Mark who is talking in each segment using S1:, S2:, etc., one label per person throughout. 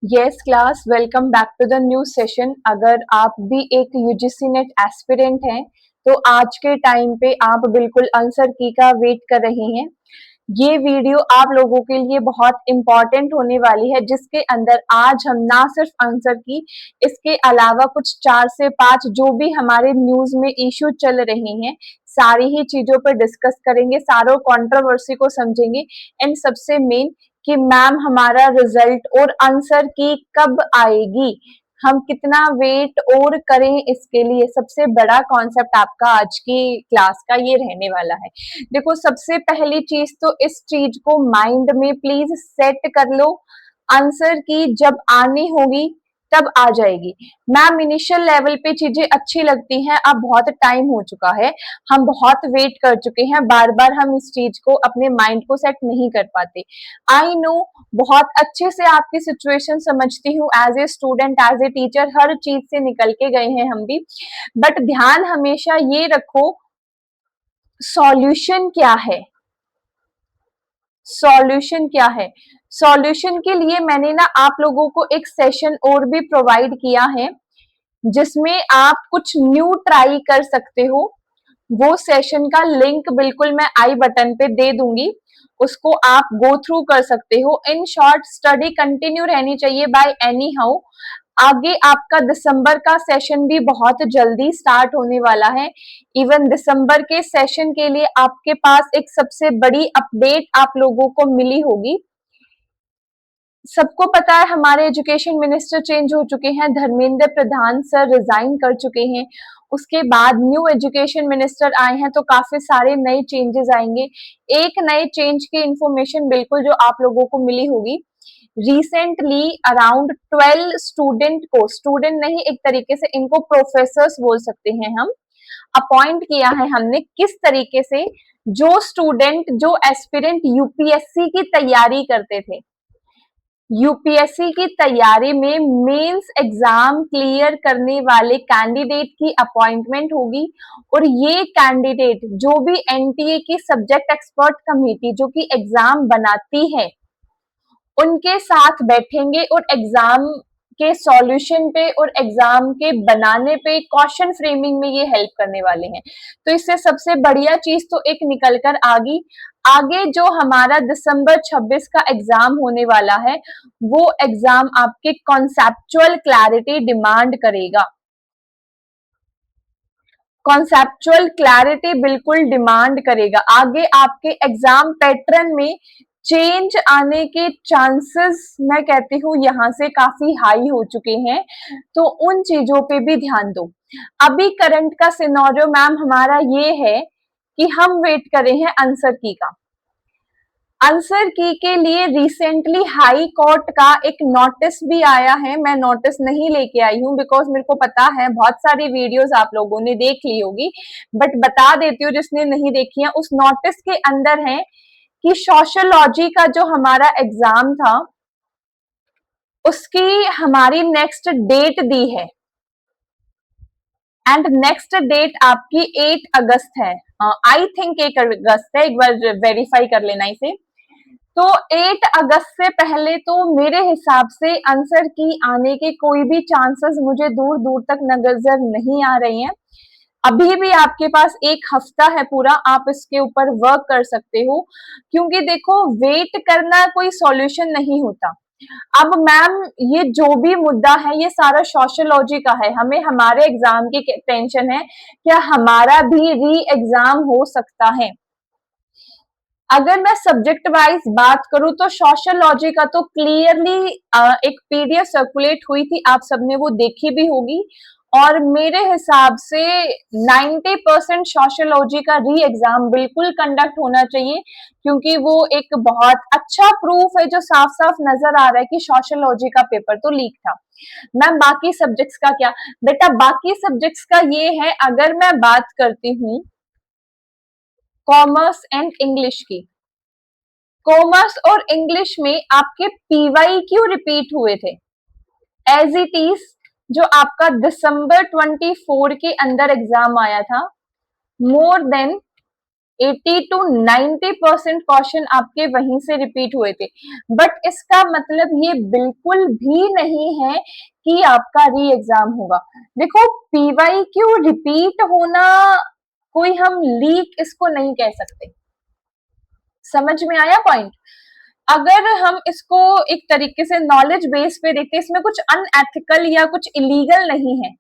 S1: Yes class, welcome back to the new session. अगर आप भी एक यूजीसी नेट एस्पिरेंट हैं तो आज के टाइम पे आप बिल्कुल आंसर की का वेट कर रहे हैं। ये वीडियो आप लोगों के लिए बहुत इंपॉर्टेंट होने वाली है, जिसके अंदर आज हम ना सिर्फ आंसर की, इसके अलावा कुछ 4 से 5 जो भी हमारे न्यूज में इश्यू चल रहे हैं, सारी ही चीजों पर डिस्कस करेंगे, सारों कंट्रोवर्सी को समझेंगे। एंड सबसे मेन कि मैम हमारा रिजल्ट और आंसर की कब आएगी, हम कितना वेट और करें, इसके लिए सबसे बड़ा कॉन्सेप्ट आपका आज की क्लास का ये रहने वाला है। देखो, सबसे पहली चीज तो इस चीज को माइंड में प्लीज सेट कर लो, आंसर की जब आनी होगी तब आ जाएगी। मैम इनिशियल लेवल पे चीजें अच्छी लगती हैं, अब बहुत टाइम हो चुका है, हम बहुत वेट कर चुके हैं, बार बार हम इस चीज को अपने माइंड को सेट नहीं कर पाते। आई नो, बहुत अच्छे से आपकी सिचुएशन समझती हूँ, as a student as a teacher हर चीज से निकल के गए हैं हम भी। बट ध्यान हमेशा ये रखो, सॉल्यूशन क्या है। सॉल्यूशन क्या है? सॉल्यूशन के लिए मैंने ना आप लोगों को एक सेशन और भी प्रोवाइड किया है, जिसमें आप कुछ न्यू ट्राई कर सकते हो। वो सेशन का लिंक बिल्कुल मैं आई बटन पे दे दूंगी, उसको आप गो थ्रू कर सकते हो। इन शॉर्ट, स्टडी कंटिन्यू रहनी चाहिए बाय एनी हाउ। आगे आपका दिसंबर का सेशन भी बहुत जल्दी स्टार्ट होने वाला है। इवन दिसंबर के सेशन के लिए आपके पास एक सबसे बड़ी अपडेट आप लोगों को मिली होगी। सबको पता है हमारे एजुकेशन मिनिस्टर चेंज हो चुके हैं, धर्मेंद्र प्रधान सर रिजाइन कर चुके हैं, उसके बाद न्यू एजुकेशन मिनिस्टर आए हैं, तो काफी सारे नए चेंजेस आएंगे। एक नए चेंज की इंफॉर्मेशन बिल्कुल जो आप लोगों को मिली होगी, रिसेंटली अराउंड 12 स्टूडेंट को, स्टूडेंट नहीं एक तरीके से इनको प्रोफेसर्स बोल सकते हैं हम, अपॉइंट किया है हमने। किस तरीके से? जो स्टूडेंट, जो एस्पिरेंट यूपीएससी की तैयारी करते थे, यूपीएससी की तैयारी में मेंस एग्जाम क्लियर करने वाले कैंडिडेट की अपॉइंटमेंट होगी। और ये कैंडिडेट जो भी एनटीए की सब्जेक्ट एक्सपर्ट कमेटी जो कि एग्जाम बनाती है, उनके साथ बैठेंगे और एग्जाम के सॉल्यूशन पे और एग्जाम के बनाने पे, क्वेश्चन फ्रेमिंग में ये हेल्प करने वाले हैं। तो इससे सबसे बढ़िया चीज तो एक निकल कर आ गई। आगे जो हमारा दिसंबर 26 का एग्जाम होने वाला है, वो एग्जाम आपके कॉन्सेप्चुअल क्लैरिटी डिमांड करेगा। कॉन्सेप्चुअल क्लैरिटी बिल्कुल डिमांड करेगा। आगे आपके एग्जाम पैटर्न में चेंज आने के चांसेस, मैं कहती हूँ, यहाँ से काफी हाई हो चुके हैं, तो उन चीजों पे भी ध्यान दो। अभी करंट का सिनेरियो मैम हमारा ये है कि हम वेट कर रहे हैं आंसर की का। आंसर की के लिए रिसेंटली हाई कोर्ट का एक नोटिस भी आया है। मैं नोटिस नहीं लेके आई हूँ, बिकॉज मेरे को पता है बहुत सारी वीडियोस आप लोगों ने देख ली होगी, बट बता देती हूँ जिसने नहीं देखी है। उस नोटिस के अंदर है कि सोशियोलॉजी का जो हमारा एग्जाम था, उसकी हमारी नेक्स्ट डेट दी है, एंड नेक्स्ट डेट आपकी 8 अगस्त है। आई थिंक 8 अगस्त है, एक बार वेरीफाई कर लेना इसे। तो 8 अगस्त से पहले तो मेरे हिसाब से आंसर की आने के कोई भी चांसेस मुझे दूर दूर तक नजर नहीं आ रही हैं। अभी भी आपके पास एक हफ्ता है पूरा, आप इसके ऊपर वर्क कर सकते हो, क्योंकि देखो, वेट करना कोई सॉल्यूशन नहीं होता। अब मैम ये जो भी मुद्दा है, ये सारा सोशियोलॉजी का है, हमें हमारे एग्जाम की टेंशन है, क्या हमारा भी री एग्जाम हो सकता है। अगर मैं सब्जेक्ट वाइज बात करूं तो सोशियोलॉजी का तो क्लियरली एक पीडीएफ सर्कुलेट हुई थी, आप सबने वो देखी भी होगी, और मेरे हिसाब से 90% सोशियोलॉजी का री एग्जाम बिल्कुल कंडक्ट होना चाहिए, क्योंकि वो एक बहुत अच्छा प्रूफ है जो साफ साफ नजर आ रहा है कि सोशियोलॉजी का पेपर तो लीक था। मैम बाकी सब्जेक्ट्स का क्या? बेटा बाकी सब्जेक्ट्स का ये है, अगर मैं बात करती हूँ कॉमर्स एंड इंग्लिश की, कॉमर्स और इंग्लिश में आपके पीवाई क्यों रिपीट हुए थे एज इट इज, जो आपका दिसंबर 24 के अंदर एग्जाम आया था, मोर देन 80 to 90% क्वेश्चन आपके वहीं से रिपीट हुए थे। बट इसका मतलब ये बिल्कुल भी नहीं है कि आपका री एग्जाम होगा। देखो, पीवाईक्यू रिपीट होना कोई हम लीक इसको नहीं कह सकते। समझ में आया पॉइंट? अगर हम इसको एक तरीके से नॉलेज बेस पे देखते, इसमें कुछ अनएथिकल या कुछ इलीगल नहीं है।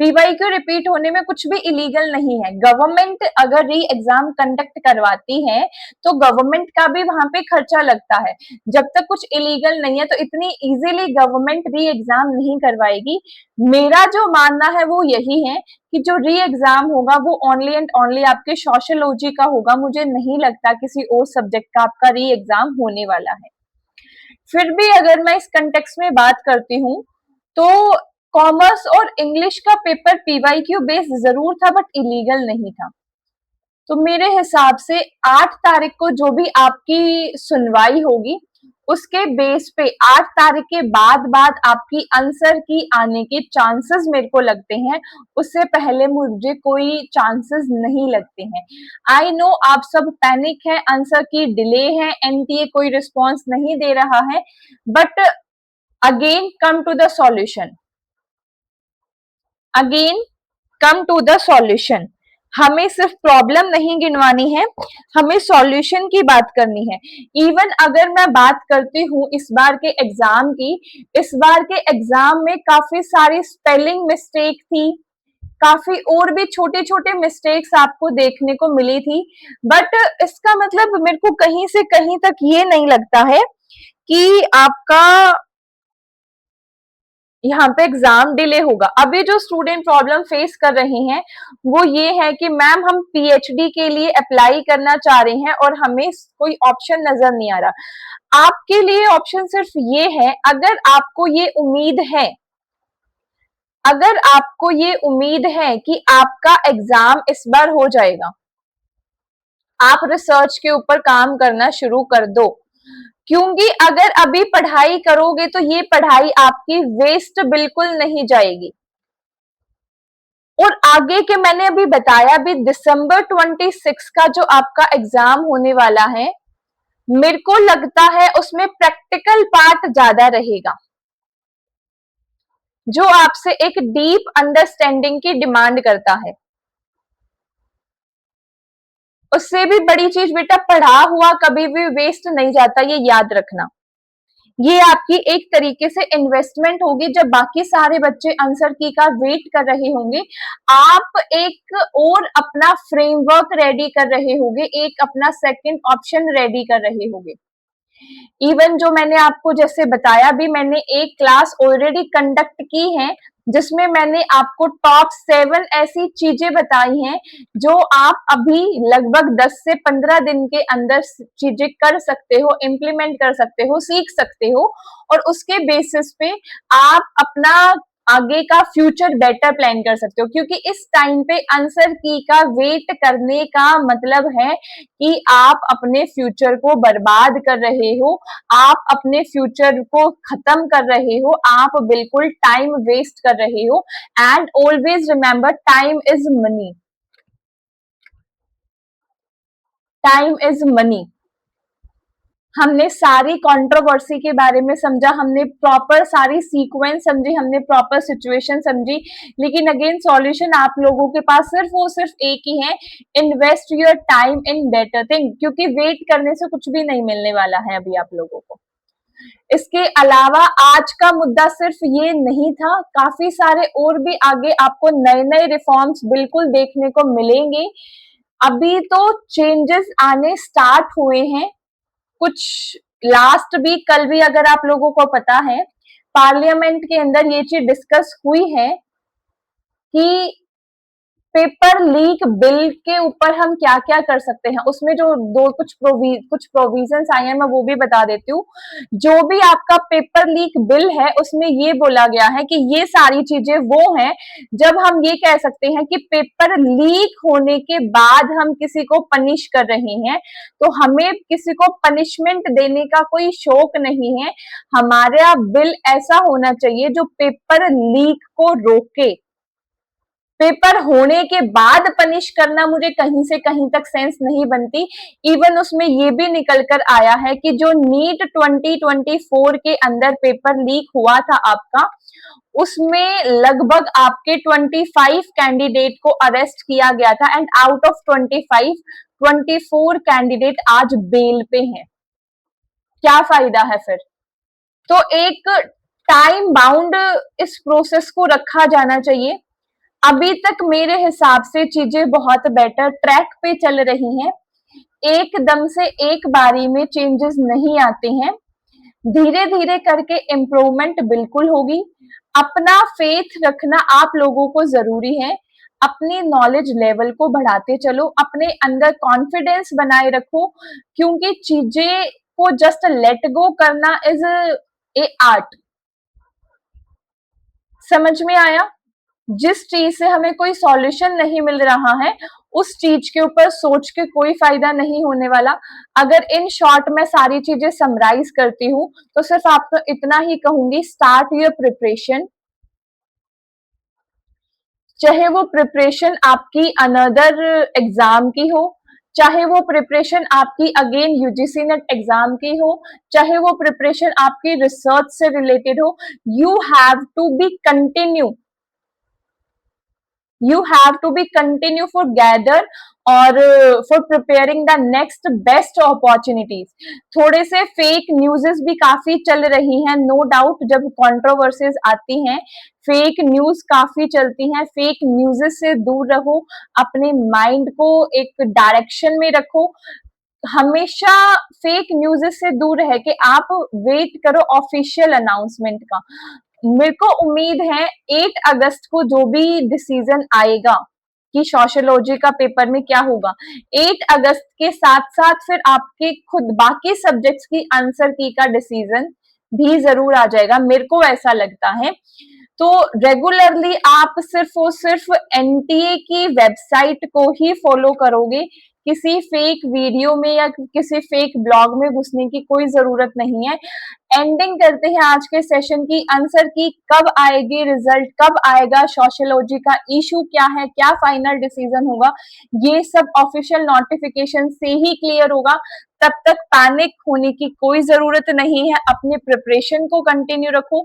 S1: पीवाईक्यू रिपीट होने में कुछ भी इलीगल नहीं है। गवर्नमेंट अगर री एग्जाम कंडक्ट करवाती है तो गवर्नमेंट का भी वहां पे खर्चा लगता है। जब तक कुछ इलीगल नहीं है तो इतनी इजीली गवर्नमेंट री एग्जाम नहीं करवाएगी। मेरा जो मानना है वो यही है कि जो री एग्जाम होगा वो ओनली एंड ओनली आपके सोशियोलॉजी का होगा। मुझे नहीं लगता किसी और सब्जेक्ट का आपका री एग्जाम होने वाला है। फिर भी अगर मैं इस कंटेक्स्ट में बात करती हूँ तो कॉमर्स और इंग्लिश का पेपर पीवाईक्यू बेस्ड जरूर था बट इलीगल नहीं था। तो मेरे हिसाब से 8 तारीख को जो भी आपकी सुनवाई होगी उसके बेस पे 8 तारीख के बाद आपकी आंसर की आने के चांसेस मेरे को लगते हैं। उससे पहले मुझे कोई चांसेस नहीं लगते हैं। आई नो आप सब पैनिक है, आंसर की डिले है, एनटीए कोई रिस्पॉन्स नहीं दे रहा है, but again come to the solution. Again come to the solution. हमें सिर्फ प्रॉब्लम नहीं गिनवानी है, हमें सॉल्यूशन की बात करनी है। इवन अगर मैं बात करती हूँ इस बार के एग्जाम की, इस बार के एग्जाम में काफी सारी स्पेलिंग मिस्टेक थी, काफी और भी छोटे छोटे मिस्टेक्स आपको देखने को मिली थी। बट इसका मतलब मेरे को कहीं से कहीं तक ये नहीं लगता है कि आपका यहाँ पे एग्जाम डिले होगा। अभी जो स्टूडेंट प्रॉब्लम फेस कर रहे हैं वो ये है कि मैम हम पीएचडी के लिए अप्लाई करना चाह रहे हैं और हमें कोई ऑप्शन नजर नहीं आ रहा। आपके लिए ऑप्शन सिर्फ ये है, अगर आपको ये उम्मीद है, अगर आपको ये उम्मीद है कि आपका एग्जाम इस बार हो जाएगा, आप रिसर्च के ऊपर काम करना शुरू कर दो। क्योंकि अगर अभी पढ़ाई करोगे तो ये पढ़ाई आपकी वेस्ट बिल्कुल नहीं जाएगी। और आगे के मैंने अभी बताया भी, दिसंबर 26 का जो आपका एग्जाम होने वाला है, मेरे को लगता है उसमें प्रैक्टिकल पार्ट ज्यादा रहेगा जो आपसे एक डीप अंडरस्टैंडिंग की डिमांड करता है। उससे भी बड़ी चीज बेटा, पढ़ा हुआ कभी भी वेस्ट नहीं जाता, ये याद रखना। ये आपकी एक तरीके से इन्वेस्टमेंट होगी। जब बाकी सारे बच्चे आंसर की का वेट कर रहे होंगे, आप एक और अपना फ्रेमवर्क रेडी कर रहे होंगे, एक अपना सेकंड ऑप्शन रेडी कर रहे होंगे। इवन जो मैंने आपको जैसे बताया भी, मैंने एक क्लास ऑलरेडी कंडक्ट की है जिसमें मैंने आपको टॉप 7 ऐसी चीजें बताई हैं जो आप अभी लगभग 10 से 15 दिन के अंदर चीजें कर सकते हो, इम्प्लीमेंट कर सकते हो, सीख सकते हो। और उसके बेसिस पे आप अपना आगे का फ्यूचर बेटर प्लान कर सकते हो। क्योंकि इस टाइम पे आंसर की का वेट करने का मतलब है कि आप अपने फ्यूचर को बर्बाद कर रहे हो, आप अपने फ्यूचर को खत्म कर रहे हो, आप बिल्कुल टाइम वेस्ट कर रहे हो। And always remember, time is money, time is money. हमने सारी कंट्रोवर्सी के बारे में समझा, हमने प्रॉपर सारी सीक्वेंस समझी, हमने प्रॉपर सिचुएशन समझी, लेकिन अगेन सॉल्यूशन आप लोगों के पास सिर्फ और सिर्फ एक ही है, invest your time in better thing. क्योंकि वेट करने से कुछ भी नहीं मिलने वाला है अभी आप लोगों को। इसके अलावा आज का मुद्दा सिर्फ ये नहीं था, काफी सारे और भी आगे आपको नए नए रिफॉर्म्स बिल्कुल देखने को मिलेंगे। अभी तो चेंजेस आने स्टार्ट हुए हैं कुछ। लास्ट वीक, कल भी अगर आप लोगों को पता है, पार्लियामेंट के अंदर ये चीज डिस्कस हुई है कि पेपर लीक बिल के ऊपर हम क्या क्या कर सकते हैं। उसमें जो कुछ प्रोविजंस आए हैं मैं वो भी बता देती हूँ। जो भी आपका पेपर लीक बिल है उसमें ये बोला गया है कि ये सारी चीजें वो हैं जब हम ये कह सकते हैं कि पेपर लीक होने के बाद हम किसी को पनिश कर रहे हैं, तो हमें किसी को पनिशमेंट देने का कोई शौक नहीं है। हमारा बिल ऐसा होना चाहिए जो पेपर लीक को रोके। पेपर होने के बाद पनिश करना मुझे कहीं से कहीं तक सेंस नहीं बनती। इवन उसमें ये भी निकल कर आया है कि जो नीट 2024 के अंदर पेपर लीक हुआ था आपका, उसमें लगभग आपके 25 कैंडिडेट को अरेस्ट किया गया था एंड आउट ऑफ 25 24 कैंडिडेट आज बेल पे हैं। क्या फायदा है फिर? तो एक टाइम बाउंड इस प्रोसेस को रखा जाना चाहिए। अभी तक मेरे हिसाब से चीजें बहुत बेटर ट्रैक पे चल रही हैं। एकदम से एक बारी में चेंजेस नहीं आते हैं, धीरे धीरे करके इम्प्रूवमेंट बिल्कुल होगी। अपना फेथ रखना आप लोगों को जरूरी है। अपनी नॉलेज लेवल को बढ़ाते चलो, अपने अंदर कॉन्फिडेंस बनाए रखो, क्योंकि चीजें को जस्ट लेट गो करना इज ए आर्ट। समझ में आया? जिस चीज से हमें कोई सॉल्यूशन नहीं मिल रहा है, उस चीज के ऊपर सोच के कोई फायदा नहीं होने वाला। अगर इन शॉर्ट में सारी चीजें समराइज करती हूँ तो सिर्फ आपको इतना ही कहूंगी, स्टार्ट योर प्रिपरेशन। चाहे वो प्रिपरेशन आपकी अनदर एग्जाम की हो, चाहे वो प्रिपरेशन आपकी अगेन यूजीसी नेट एग्जाम की हो, चाहे वो प्रिपरेशन आपकी रिसर्च से रिलेटेड हो, you have to be continue, you have to be continue for gather और for preparing the next best opportunities। थोड़े से फेक न्यूज़ेस भी काफी चल रही हैं, नो डाउट। जब कंट्रोवर्सीज आती हैं, फेक न्यूज काफी चलती हैं। फेक न्यूज़ेस से दूर रहो, अपने माइंड को एक डायरेक्शन में रखो। हमेशा फेक न्यूज़ से दूर रह के आप वेट करो ऑफिशियल अनाउंसमेंट का। मेरे को उम्मीद है 8 अगस्त को जो भी डिसीजन आएगा कि सोशियोलॉजी का पेपर में क्या होगा, 8 अगस्त के साथ साथ फिर आपके खुद बाकी सब्जेक्ट्स की आंसर की का डिसीजन भी जरूर आ जाएगा, मेरे को ऐसा लगता है। तो रेगुलरली आप सिर्फ और सिर्फ एनटीए की वेबसाइट को ही फॉलो करोगे, किसी फेक वीडियो में या किसी फेक ब्लॉग में घुसने की कोई जरूरत नहीं है। एंडिंग करते हैं आज के सेशन की। आंसर की कब आएगी, रिजल्ट कब आएगा, सोशियोलॉजी का इशू क्या है, क्या फाइनल डिसीजन होगा, ये सब ऑफिशियल नोटिफिकेशन से ही क्लियर होगा। तब तक पैनिक होने की कोई जरूरत नहीं है, अपने प्रिपरेशन को कंटिन्यू रखो,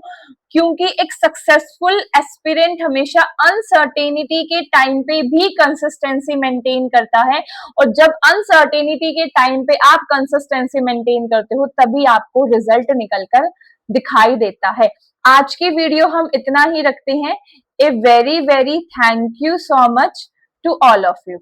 S1: क्योंकि एक सक्सेसफुल एस्पिरेंट हमेशा अनसर्टेनिटी के टाइम पे भी कंसिस्टेंसी मेंटेन करता है, और जब अनसर्टेनिटी के टाइम पे आप कंसिस्टेंसी मेंटेन करते हो तभी आपको रिजल्ट निकलकर दिखाई देता है। आज की वीडियो हम इतना ही रखते हैं। A very very thank you so much to all of you.